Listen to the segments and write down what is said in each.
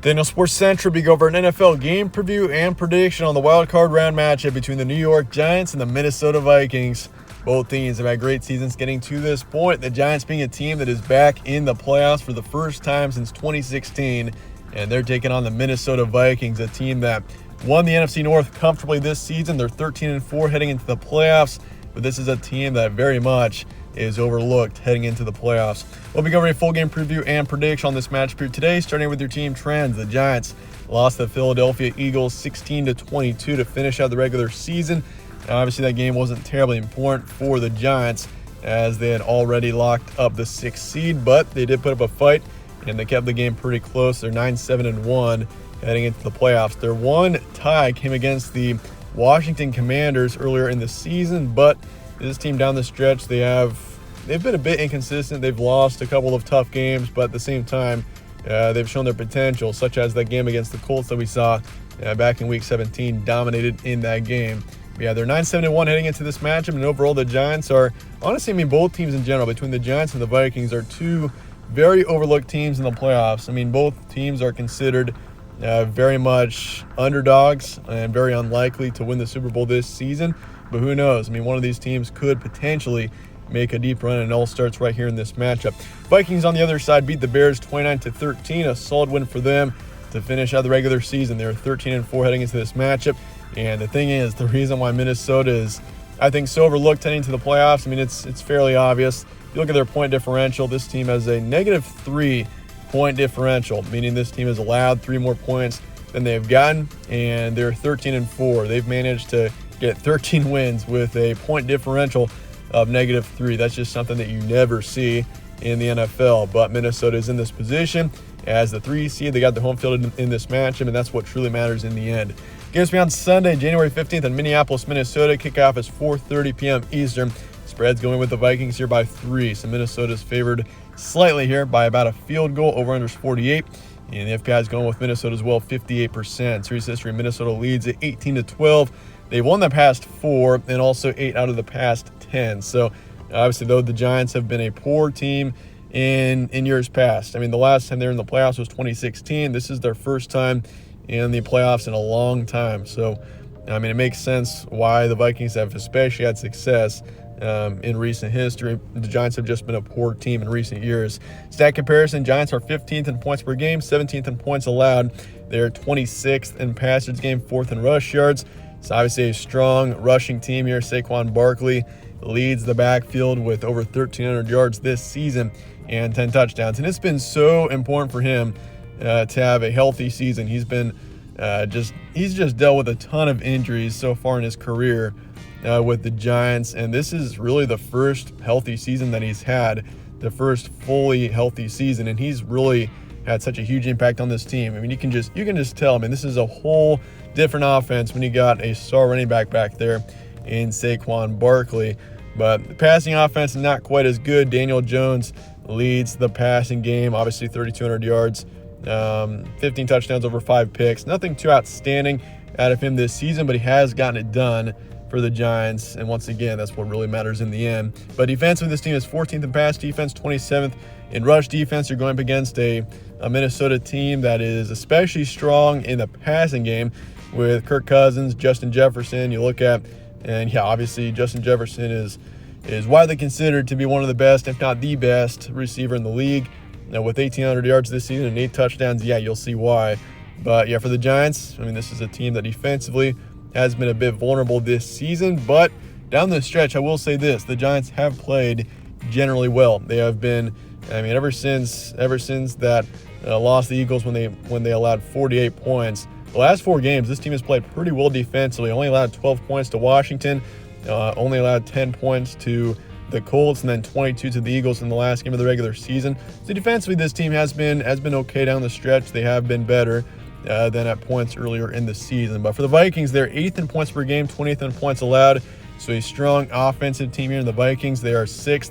Daniel Sports Central, we go over an NFL game preview and prediction on the wild card round matchup between the New York Giants and the Minnesota Vikings. Both teams have had great seasons getting to this point. The Giants being a team that is back in the playoffs for the first time since 2016, and they're taking on the Minnesota Vikings, a team that won the NFC North comfortably this season. They're 13-4 heading into the playoffs, but this is a team that very much is overlooked heading into the playoffs. We'll be covering a full game preview and prediction on this match here today, starting with your team trends. The Giants lost the Philadelphia Eagles 16-22 to finish out the regular season. Now, obviously, that game wasn't terribly important for the Giants as they had already locked up the 6th seed, but they did put up a fight and they kept the game pretty close. They're 9-7-1 heading into the playoffs. Their one tie came against the Washington Commanders earlier in the season, but this team down the stretch, they've been a bit inconsistent. They've lost a couple of tough games, but at the same time, they've shown their potential, such as that game against the Colts that we saw back in Week 17, dominated in that game. But yeah, they're 9-7-1 heading into this matchup, and overall the Giants are, honestly, both teams in general, between the Giants and the Vikings, are two very overlooked teams in the playoffs. Both teams are considered very much underdogs and very unlikely to win the Super Bowl this season. But who knows? One of these teams could potentially make a deep run, and it all starts right here in this matchup. Vikings on the other side beat the Bears 29-13, a solid win for them to finish out the regular season. They're 13-4 heading into this matchup. And the thing is, the reason why Minnesota is, I think, so overlooked heading to the playoffs, it's fairly obvious. If you look at their point differential, this team has a -3 point differential, meaning this team has allowed 3 more points than they've gotten, and they're 13-4. They've managed to get 13 wins with a point differential of -3. That's just something that you never see in the NFL. But Minnesota is in this position as the 3 seed. They got the home field in this matchup, and that's what truly matters in the end. Games will be on Sunday, January 15th in Minneapolis, Minnesota. Kickoff is 4:30 p.m. Eastern. Spread's going with the Vikings here by 3. So Minnesota's favored slightly here by about a field goal. Over-under's 48. And the FPI is going with Minnesota as well, 58%. Series history, Minnesota leads at 18-12. They've won the past 4 and also 8 out of the past 10. So obviously, though, the Giants have been a poor team in years past. The last time they were in the playoffs was 2016. This is their first time in the playoffs in a long time. So, it makes sense why the Vikings have especially had success in recent history. The Giants have just been a poor team in recent years. Stat comparison, Giants are 15th in points per game, 17th in points allowed. They're 26th in passage game, 4th in rush yards. It's obviously a strong rushing team here. Saquon Barkley leads the backfield with over 1,300 yards this season and 10 touchdowns. And it's been so important for him to have a healthy season. He's been he's just dealt with a ton of injuries so far in his career with the Giants. And this is really the first healthy season that he's had, the first fully healthy season. And he's really had such a huge impact on this team. You can just tell. This is a whole different offense when you got a star running back there in Saquon Barkley. But the passing offense is not quite as good. Daniel Jones leads the passing game, obviously 3,200 yards, 15 touchdowns, over 5 picks. Nothing too outstanding out of him this season, but he has gotten it done for the Giants. And once again, that's what really matters in the end. But defensively, this team is 14th in pass defense, 27th in rush defense. You're going up against a Minnesota team that is especially strong in the passing game with Kirk Cousins, Justin Jefferson. You look at, and yeah, obviously Justin Jefferson is widely considered to be one of the best, if not the best, receiver in the league. Now, with 1,800 yards this season and 8 touchdowns, yeah, you'll see why. But yeah, for the Giants, this is a team that defensively has been a bit vulnerable this season. But down the stretch, I will say this: the Giants have played generally well. They have been, ever since that lost the Eagles when they allowed 48 points. The last 4 games, this team has played pretty well defensively. Only allowed 12 points to Washington, only allowed 10 points to the Colts, and then 22 to the Eagles in the last game of the regular season. So defensively, this team has been okay down the stretch. They have been better than at points earlier in the season. But for the Vikings, they're 8th in points per game, 20th in points allowed. So a strong offensive team here in the Vikings. They are 6th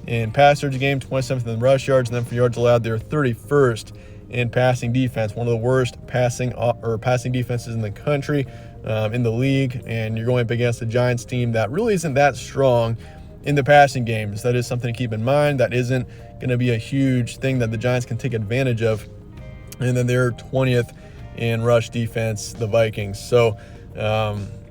in pass yards game, 27th in rush yards, and then for yards allowed, they're 31st in passing defense, one of the worst passing defenses in the country, in the league. And you're going up against a Giants team that really isn't that strong in the passing games. That is something to keep in mind. That isn't going to be a huge thing that the Giants can take advantage of and then they're 20th in rush defense, the Vikings. So,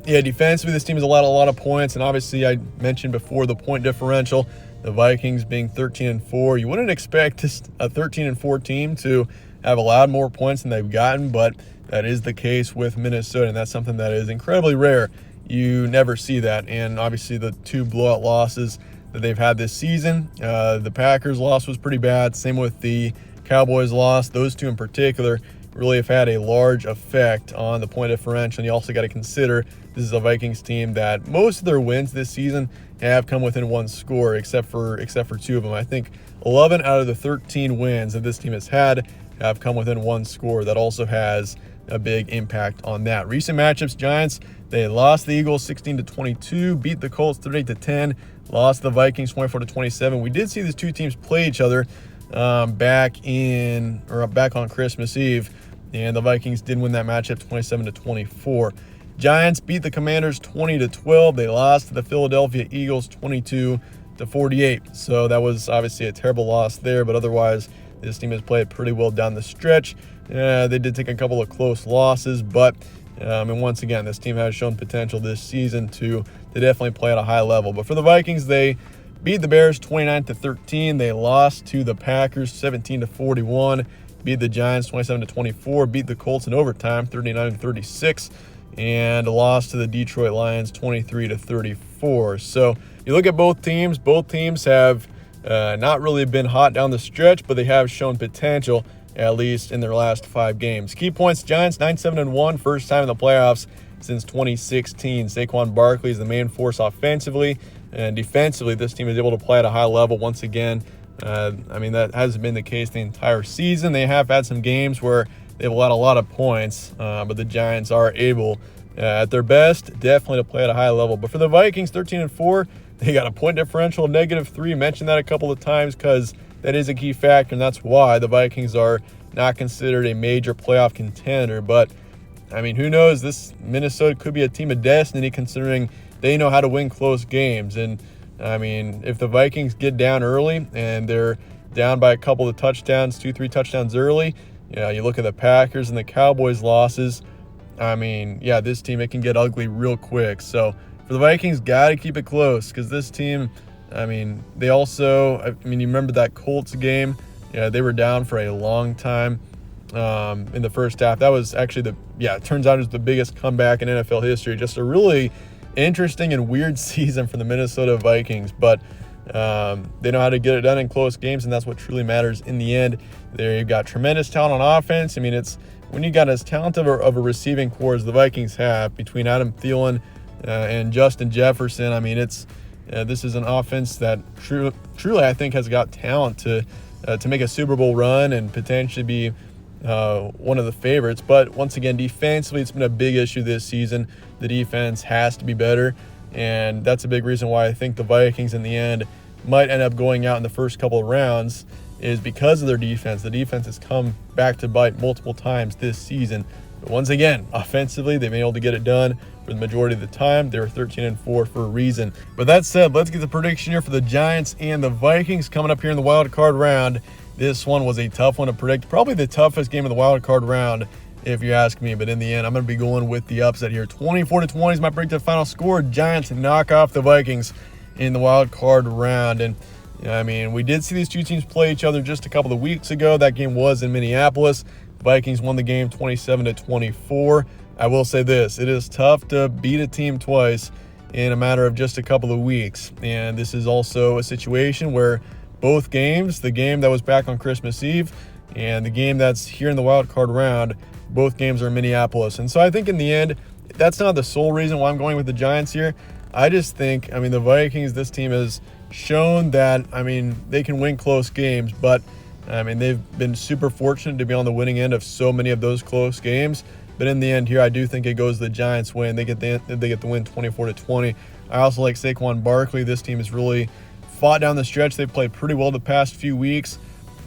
defensively, this team has allowed a lot of points, and obviously I mentioned before the point differential, the Vikings being 13-4. You wouldn't expect a 13-4 team to have allowed more points than they've gotten, but that is the case with Minnesota, and that's something that is incredibly rare. You never see that, and obviously the 2 blowout losses that they've had this season, the Packers loss was pretty bad, same with the Cowboys loss. Those 2 in particular really have had a large effect on the point differential, and you also got to consider this is a Vikings team that most of their wins this season have come within 1 score, except for 2 of them. I think 11 out of the 13 wins that this team has had have come within 1 score. That also has a big impact on that. Recent matchups, Giants, they lost the Eagles 16-22, beat the Colts 38-10, lost the Vikings 24-27. We did see these 2 teams play each other back on Christmas Eve, and the Vikings did win that matchup 27-24. Giants beat the Commanders 20-12. They lost to the Philadelphia Eagles 22-48. So that was obviously a terrible loss there, but otherwise this team has played pretty well down the stretch. They did take a couple of close losses, but and once again, this team has shown potential this season to definitely play at a high level. But for the Vikings, they beat the Bears 29-13. They lost to the Packers 17-41. Beat the Giants 27-24. Beat the Colts in overtime 39-36. And lost to the Detroit Lions 23-34. So you look at both teams. Both teams have not really been hot down the stretch, but they have shown potential, at least in their last 5 games. Key points, Giants 9-7-1, first time in the playoffs since 2016. Saquon Barkley is the main force offensively, and defensively this team is able to play at a high level once again. That hasn't been the case the entire season. They have had some games where they've allowed a lot of points, but the Giants are able, at their best, definitely to play at a high level. But for the Vikings, 13-4, they got a point differential of -3. Mentioned that a couple of times because that is a key factor, and that's why the Vikings are not considered a major playoff contender. But, who knows? This Minnesota could be a team of destiny considering they know how to win close games. And, if the Vikings get down early and they're down by a couple of touchdowns, 2-3 touchdowns early, you look at the Packers and the Cowboys losses, this team, it can get ugly real quick. So for the Vikings, got to keep it close because this team, they also, you remember that Colts game? Yeah, they were down for a long time in the first half. That was actually it turns out it was the biggest comeback in NFL history. Just a really interesting and weird season for the Minnesota Vikings, but they know how to get it done in close games, and that's what truly matters in the end. They've got tremendous talent on offense. It's when you got as talented of a receiving core as the Vikings have between Adam Thielen and Justin Jefferson. This is an offense that truly I think has got talent to make a Super Bowl run and potentially be one of the favorites. But once again, defensively, it's been a big issue this season. The defense has to be better, and that's a big reason why I think the Vikings in the end might end up going out in the first couple of rounds, is because of their defense. The defense has come back to bite multiple times this season. But once again, offensively, they've been able to get it done for the majority of the time. They were 13-4 for a reason. But that said, let's get the prediction here for the Giants and the Vikings coming up here in the wild card round. This one was a tough one to predict. Probably the toughest game of the wild card round, if you ask me. But in the end, I'm going to be going with the upset here. 24-20 is my predicted final score. Giants knock off the Vikings in the wild card round. And we did see these two teams play each other just a couple of weeks ago. That game was in Minneapolis. Vikings won the game 27-24. I will say this, it is tough to beat a team twice in a matter of just a couple of weeks. And this is also a situation where both games, the game that was back on Christmas Eve and the game that's here in the wild card round, both games are in Minneapolis. And so I think in the end, that's not the sole reason why I'm going with the Giants here. I just think, the Vikings, this team has shown that, they can win close games, but they've been super fortunate to be on the winning end of so many of those close games. But in the end here, I do think it goes the Giants win. They get the win 24-20. I also like Saquon Barkley. This team has really fought down the stretch. They've played pretty well the past few weeks,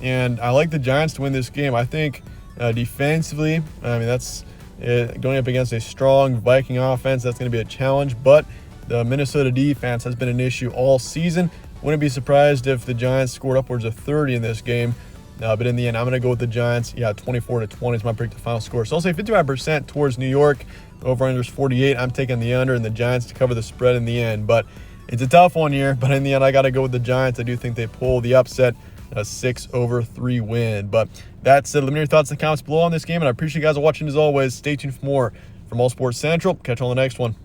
and I like the Giants to win this game. I think defensively, that's going up against a strong Viking offense. That's going to be a challenge, but the Minnesota defense has been an issue all season. Wouldn't be surprised if the Giants scored upwards of 30 in this game. But in the end, I'm going to go with the Giants. Yeah, 24-20 is my predict the final score. So I'll say 55% towards New York. Over-under is 48. I'm taking the under and the Giants to cover the spread in the end. But it's a tough one here. But in the end, I got to go with the Giants. I do think they pull the upset, a 6-3 win. But that said, let me know your thoughts in the comments below on this game. And I appreciate you guys watching as always. Stay tuned for more from All Sports Central. Catch you on the next one.